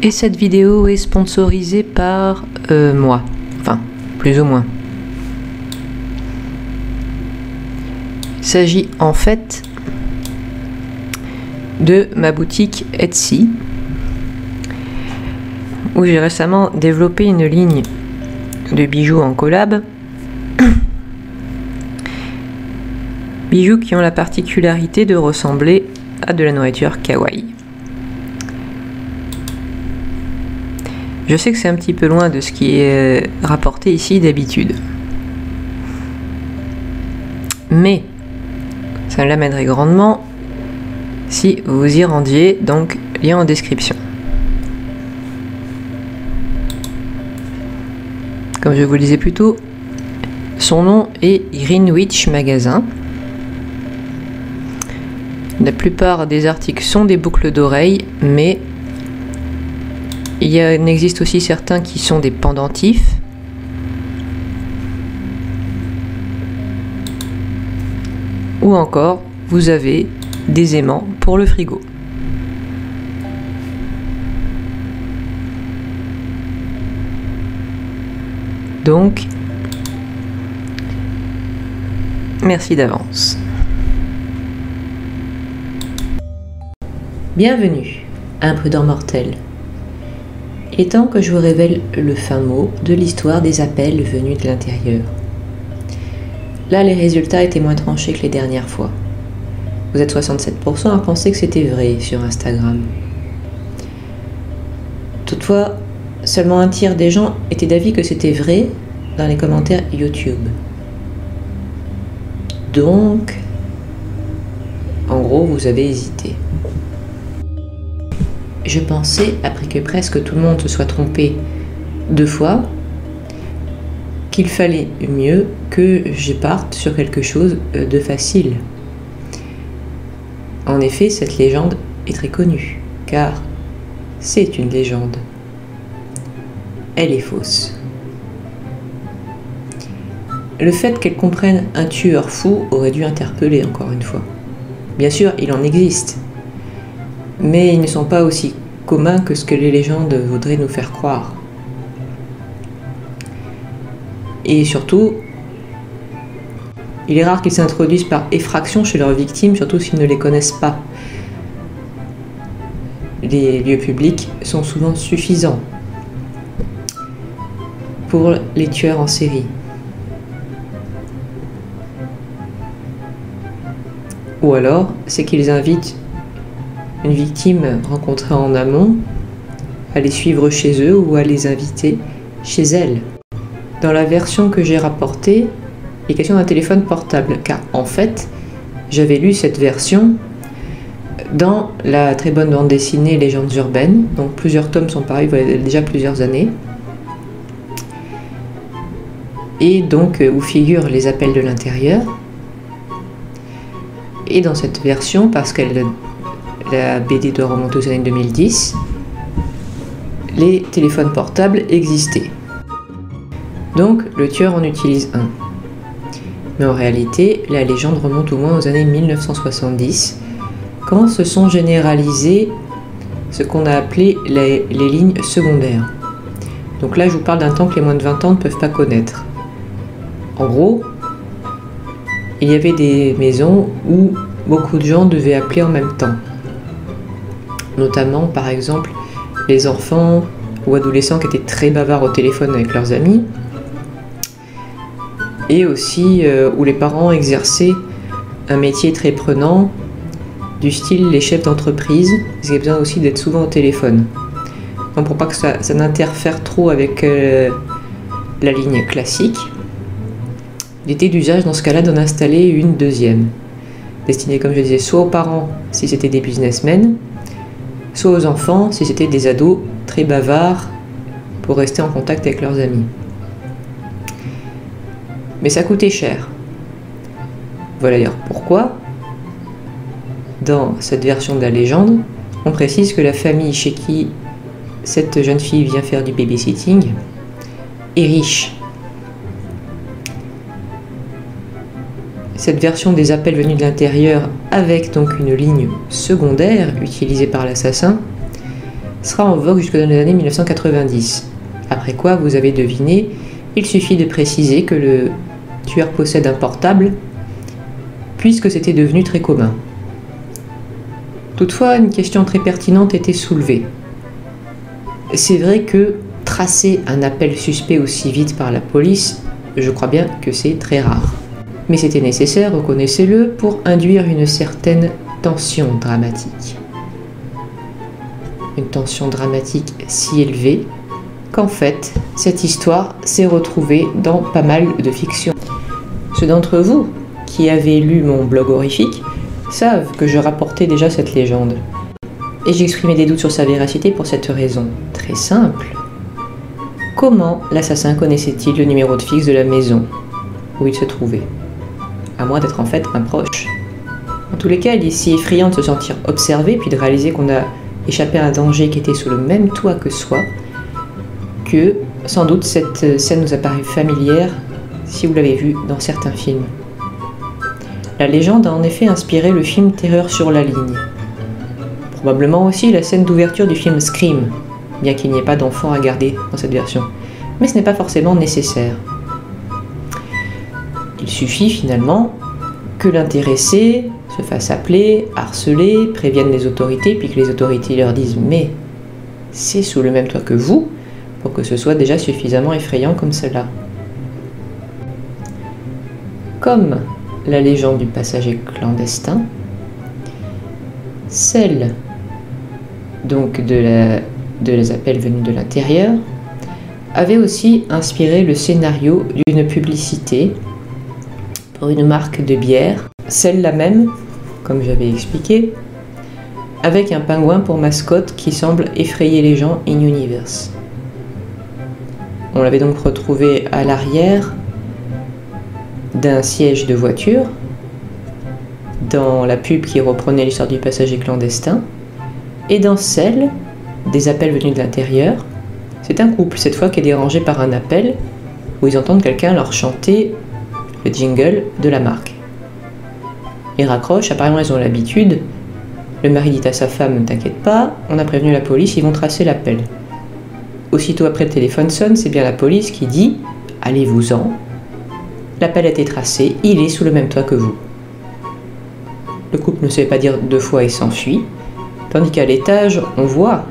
Et cette vidéo est sponsorisée par moi, enfin plus ou moins. Il s'agit en fait de ma boutique Etsy, où j'ai récemment développé une ligne de bijoux en collab. Bijoux qui ont la particularité de ressembler à de la nourriture kawaii. Je sais que c'est un petit peu loin de ce qui est rapporté ici d'habitude. Mais ça l'amènerait grandement si vous y rendiez, donc lien en description. Comme je vous le disais plus tôt, son nom est Greenwich Magasin. La plupart des articles sont des boucles d'oreilles, mais il existe aussi certains qui sont des pendentifs. Ou encore, vous avez des aimants pour le frigo. Donc, merci d'avance. Bienvenue, imprudent mortel. Il est temps que je vous révèle le fin mot de l'histoire des appels venus de l'intérieur. Là, les résultats étaient moins tranchés que les dernières fois. Vous êtes 67% à penser que c'était vrai sur Instagram. Toutefois, seulement un tiers des gens étaient d'avis que c'était vrai dans les commentaires YouTube. Donc, en gros, vous avez hésité. Je pensais, après que presque tout le monde se soit trompé 2 fois, qu'il fallait mieux que je parte sur quelque chose de facile. En effet, cette légende est très connue, car c'est une légende. Elle est fausse. Le fait qu'elle comprenne un tueur fou aurait dû interpeller encore une fois. Bien sûr, il en existe, mais ils ne sont pas aussi communs que ce que les légendes voudraient nous faire croire. Et surtout, il est rare qu'ils s'introduisent par effraction chez leurs victimes, surtout s'ils ne les connaissent pas. Les lieux publics sont souvent suffisants pour les tueurs en série. Ou alors, c'est qu'ils invitent une victime rencontrée en amont à les suivre chez eux ou à les inviter chez elle. Dans la version que j'ai rapportée, il est question d'un téléphone portable, car en fait, j'avais lu cette version dans la très bonne bande dessinée Légendes urbaines, donc plusieurs tomes sont parus il y a déjà plusieurs années, et donc où figurent les appels de l'intérieur. Et dans cette version, parce que la BD doit remonter aux années 2010, les téléphones portables existaient. Donc le tueur en utilise un. Mais en réalité, la légende remonte au moins aux années 1970, quand se sont généralisées ce qu'on a appelé les lignes secondaires. Donc là, je vous parle d'un temps que les moins de 20 ans ne peuvent pas connaître. En gros, il y avait des maisons où beaucoup de gens devaient appeler en même temps. Notamment, par exemple, les enfants ou adolescents qui étaient très bavards au téléphone avec leurs amis. Et aussi où les parents exerçaient un métier très prenant, du style les chefs d'entreprise, ils avaient besoin aussi d'être souvent au téléphone. Donc pour pas que ça n'interfère trop avec la ligne classique, il était d'usage dans ce cas-là d'en installer une deuxième, destinée, comme je disais, soit aux parents si c'était des businessmen, soit aux enfants si c'était des ados très bavards pour rester en contact avec leurs amis. Mais ça coûtait cher. Voilà d'ailleurs pourquoi, dans cette version de la légende, on précise que la famille chez qui cette jeune fille vient faire du babysitting est riche. Cette version des appels venus de l'intérieur, avec donc une ligne secondaire utilisée par l'assassin, sera en vogue jusque dans les années 1990. Après quoi, vous avez deviné, il suffit de préciser que le tueur possède un portable, puisque c'était devenu très commun. Toutefois, une question très pertinente était soulevée. C'est vrai que tracer un appel suspect aussi vite par la police, je crois bien que c'est très rare. Mais c'était nécessaire, reconnaissez-le, pour induire une certaine tension dramatique. Une tension dramatique si élevée qu'en fait, cette histoire s'est retrouvée dans pas mal de fictions. Ceux d'entre vous qui avez lu mon blog horrifique savent que je rapportais déjà cette légende. Et j'exprimais des doutes sur sa véracité pour cette raison très simple. Comment l'assassin connaissait-il le numéro de fixe de la maison où il se trouvait? À moins d'être en fait un proche. En tous les cas, il est si effrayant de se sentir observé puis de réaliser qu'on a échappé à un danger qui était sous le même toit que soi, que sans doute cette scène nous a paru familière si vous l'avez vue dans certains films. La légende a en effet inspiré le film Terreur sur la ligne. Probablement aussi la scène d'ouverture du film Scream, bien qu'il n'y ait pas d'enfant à garder dans cette version. Mais ce n'est pas forcément nécessaire. Il suffit finalement que l'intéressé se fasse appeler, harceler, prévienne les autorités, puis que les autorités leur disent « mais c'est sous le même toit que vous », pour que ce soit déjà suffisamment effrayant comme cela. Comme la légende du passager clandestin, celle donc de les appels venus de l'intérieur avait aussi inspiré le scénario d'une publicité pour une marque de bière, celle-là même, comme j'avais expliqué, avec un pingouin pour mascotte qui semble effrayer les gens in universe. On l'avait donc retrouvé à l'arrière d'un siège de voiture, dans la pub qui reprenait l'histoire du passager clandestin, et dans celle des appels venus de l'intérieur. C'est un couple, cette fois, qui est dérangé par un appel où ils entendent quelqu'un leur chanter le jingle de la marque. Ils raccrochent, apparemment ils ont l'habitude. Le mari dit à sa femme « Ne t'inquiète pas, on a prévenu la police, ils vont tracer l'appel ». Aussitôt après le téléphone sonne, c'est bien la police qui dit « Allez-vous-en, l'appel a été tracé, il est sous le même toit que vous ». Le couple ne sait pas dire deux fois et s'enfuit, tandis qu'à l'étage, on voit,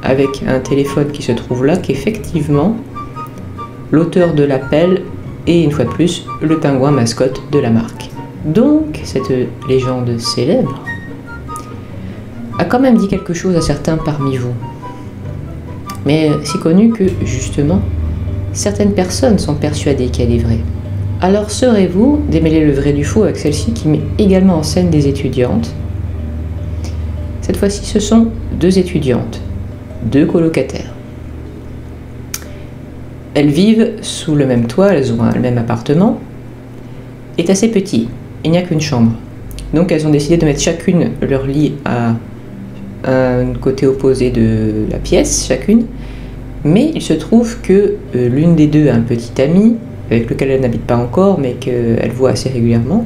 avec un téléphone qui se trouve là, qu'effectivement, l'auteur de l'appel est, une fois de plus, le pingouin mascotte de la marque. Donc, cette légende célèbre a quand même dit quelque chose à certains parmi vous. Mais si connu que, justement, certaines personnes sont persuadées qu'elle est vraie. Alors serez-vous démêler le vrai du faux avec celle-ci qui met également en scène des étudiantes? Cette fois-ci, ce sont deux étudiantes, deux colocataires. Elles vivent sous le même toit, elles ont le même appartement, est assez petit, il n'y a qu'une chambre. Donc elles ont décidé de mettre chacune leur lit à un côté opposé de la pièce, chacune, mais il se trouve que l'une des deux a un petit ami, avec lequel elle n'habite pas encore, mais qu'elle voit assez régulièrement,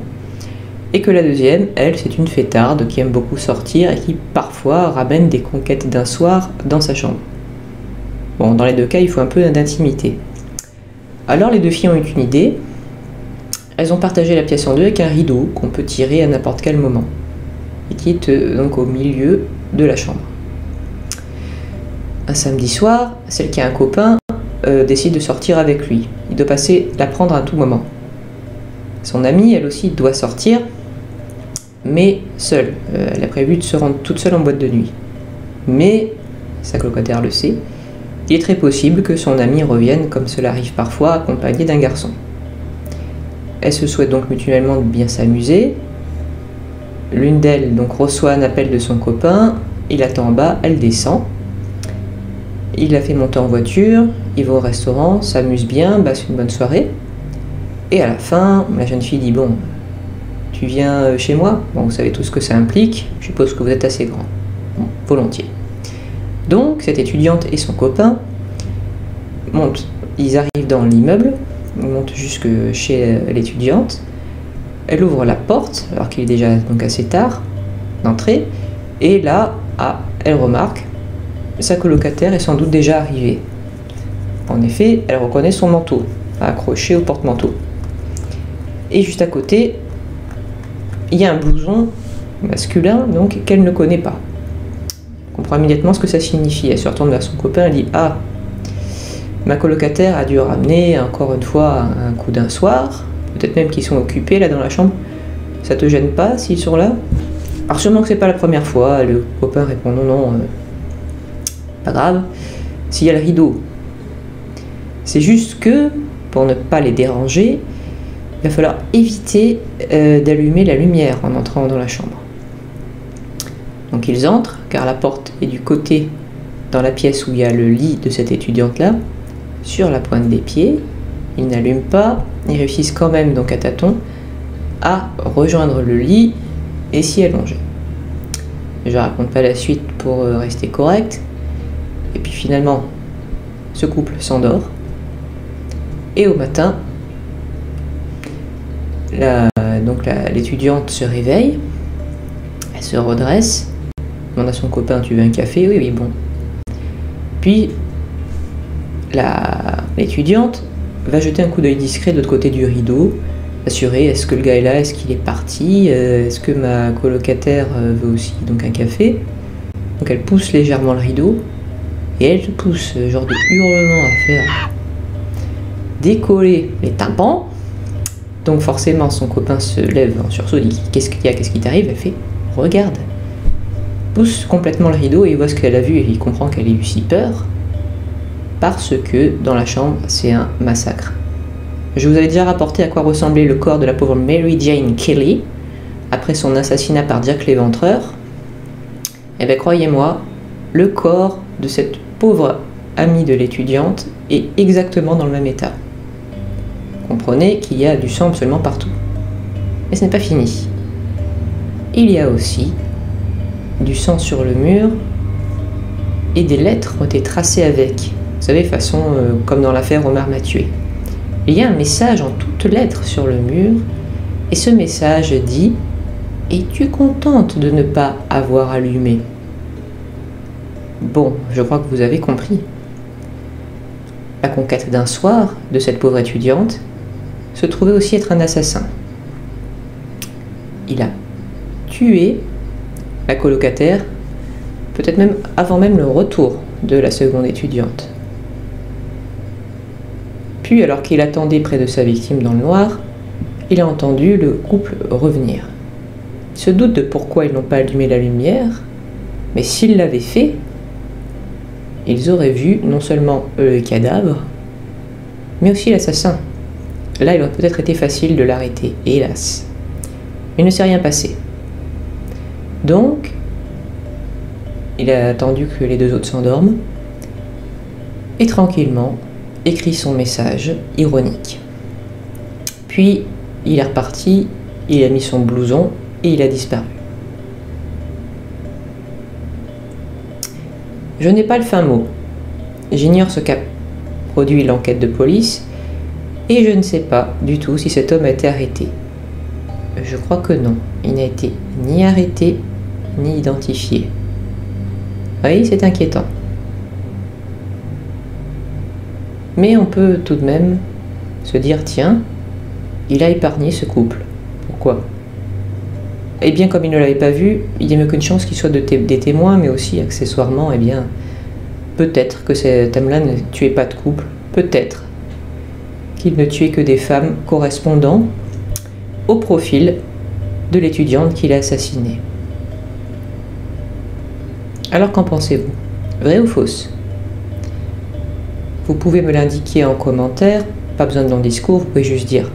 et que la deuxième, elle, c'est une fêtarde qui aime beaucoup sortir et qui parfois ramène des conquêtes d'un soir dans sa chambre. Bon, dans les deux cas, il faut un peu d'intimité. Alors les deux filles ont eu une idée, elles ont partagé la pièce en deux avec un rideau qu'on peut tirer à n'importe quel moment, et qui est donc au milieu de la chambre. Un samedi soir, celle qui a un copain décide de sortir avec lui. Il doit passer la prendre à tout moment. Son amie, elle aussi, doit sortir, mais seule. Elle a prévu de se rendre toute seule en boîte de nuit. Mais, sa colocataire le sait, il est très possible que son amie revienne, comme cela arrive parfois, accompagnée d'un garçon. Elles se souhaitent donc mutuellement de bien s'amuser. L'une d'elles donc reçoit un appel de son copain, il attend en bas, elle descend. Il la fait monter en voiture, ils vont au restaurant, s'amusent bien, c'est une bonne soirée. Et à la fin, la jeune fille dit « Bon, tu viens chez moi? Bon, vous savez tout ce que ça implique, je suppose que vous êtes assez grand. Bon, volontiers. » Donc, cette étudiante et son copain montent, ils arrivent dans l'immeuble, ils montent jusque chez l'étudiante. Elle ouvre la porte, alors qu'il est déjà donc assez tard d'entrer, et là, elle remarque sa colocataire est sans doute déjà arrivée. En effet, elle reconnaît son manteau, accroché au porte-manteau. Et juste à côté, il y a un blouson masculin, donc qu'elle ne connaît pas. Elle comprend immédiatement ce que ça signifie. Elle se retourne vers son copain et dit « Ah, ma colocataire a dû ramener encore une fois un coup d'un soir, peut-être même qu'ils sont occupés là dans la chambre. Ça te gêne pas s'ils sont là ?» Alors sûrement que c'est pas la première fois. Le copain répond « Non, non, pas grave. S'il y a le rideau. C'est juste que, pour ne pas les déranger, il va falloir éviter d'allumer la lumière en entrant dans la chambre. » Donc ils entrent, car la porte est du côté dans la pièce où il y a le lit de cette étudiante-là, sur la pointe des pieds. Ils n'allument pas, ils réussissent quand même, donc à tâtons, à rejoindre le lit et s'y allonger. Je ne raconte pas la suite pour rester correct. Et puis finalement, ce couple s'endort. Et au matin, l'étudiante se réveille, elle se redresse, demande à son copain « Tu veux un café ?» « Oui, oui, bon. » Puis, l'étudiante va jeter un coup d'œil discret de l'autre côté du rideau, assurer est-ce que le gars est là, est-ce qu'il est parti, est-ce que ma colocataire veut aussi donc un café. Donc elle pousse légèrement le rideau, et elle pousse ce genre de hurlement à faire décoller les tympans. Donc forcément son copain se lève en sursaut, dit « Qu'est-ce qu'il y a, qu'est-ce qui t'arrive ?» Elle fait « Regarde !» Pousse complètement le rideau et il voit ce qu'elle a vu et il comprend qu'elle a eu si peur parce que dans la chambre c'est un massacre. Je vous avais déjà rapporté à quoi ressemblait le corps de la pauvre Mary Jane Kelly après son assassinat par Jack l'Éventreur. Et bien croyez-moi, le corps de cette pauvre amie de l'étudiante est exactement dans le même état. Comprenez qu'il y a du sang absolument partout. Mais ce n'est pas fini. Il y a aussi du sang sur le mur et des lettres ont été tracées avec. Vous savez, façon comme dans l'affaire Omar m'a tué. Il y a un message en toutes lettres sur le mur et ce message dit « Es-tu contente de ne pas avoir allumé ?» Bon, je crois que vous avez compris. La conquête d'un soir de cette pauvre étudiante se trouvait aussi être un assassin. Il a tué la colocataire, peut-être même avant même le retour de la seconde étudiante. Puis, alors qu'il attendait près de sa victime dans le noir, il a entendu le couple revenir. Il se doute de pourquoi ils n'ont pas allumé la lumière, mais s'ils l'avaient fait, ils auraient vu non seulement le cadavre, mais aussi l'assassin. Là, il aurait peut-être été facile de l'arrêter, hélas. Il ne s'est rien passé. Donc, il a attendu que les deux autres s'endorment, et tranquillement, écrit son message ironique. Puis, il est reparti, il a mis son blouson, et il a disparu. Je n'ai pas le fin mot. J'ignore ce qu'a produit l'enquête de police, et je ne sais pas du tout si cet homme a été arrêté. Je crois que non. Il n'a été ni arrêté, ni identifié. Oui, c'est inquiétant. Mais on peut tout de même se dire, tiens, il a épargné ce couple. Pourquoi? Eh bien, comme il ne l'avait pas vu, il y a mieux qu'une chance qu'il soit des témoins, mais aussi, accessoirement, eh bien, peut-être que cet homme-là ne tuait pas de couple, peut-être qu'il ne tuait que des femmes correspondant au profil de l'étudiante qu'il a assassinée. Alors qu'en pensez-vous? Vrai ou fausse? Vous pouvez me l'indiquer en commentaire, pas besoin de long discours, vous pouvez juste dire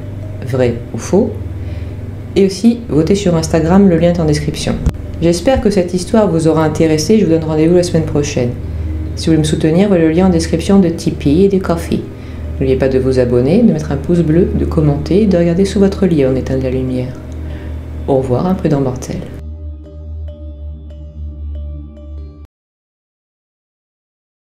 vrai ou faux. Et aussi, votez sur Instagram, le lien est en description. J'espère que cette histoire vous aura intéressé, je vous donne rendez-vous la semaine prochaine. Si vous voulez me soutenir, voilà le lien en description de Tipeee et de Ko-fi. N'oubliez pas de vous abonner, de mettre un pouce bleu, de commenter et de regarder sous votre lit en éteindre la lumière. Au revoir, imprudent mortel.